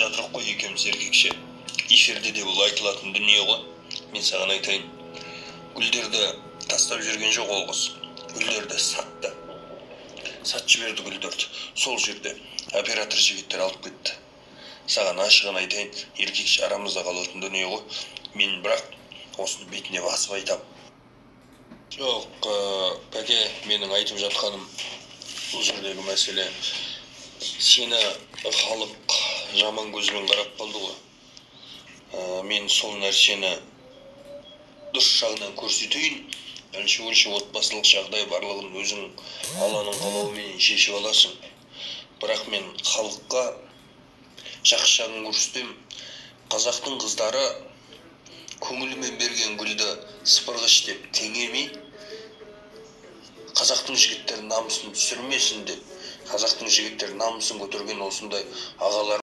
жатырық қой екеуміз еркекше. Эфирде де бұл айтылатын дүние ғой. Мен саған айтайын. Гүлдерді тастап жүрген жоқ ол қыз. Гүлдерді сатты. Сатып жіберді гүлдерді. Сол жерде оператор жігіттер алып кетті. Саған ашығын айтайын, еркекше арамызда қалатын дүние ғой. Мен бірақ осыны бетіне басып айтам. Жоқ, пәке, менің айтып жатқаным бұл жердегі мәселе. Сені халық жаман көзбен қарап қалды ғой. Мен сол нәрсені дұрыс жағынан көрсетейін. Өлші отбасылық жағдай барлығын өзің Алланың қалауымен шешіп аласың. Бірақ мен халыққа жақсы жағын көрсетем. Қазақтың қыздары көңілімен берген гүлді сыпырғыш деп теңемей, қазақтың жігіттері намысын түсірмесін деп, қазақтың жігіттері намысын көтерген осындай ағалар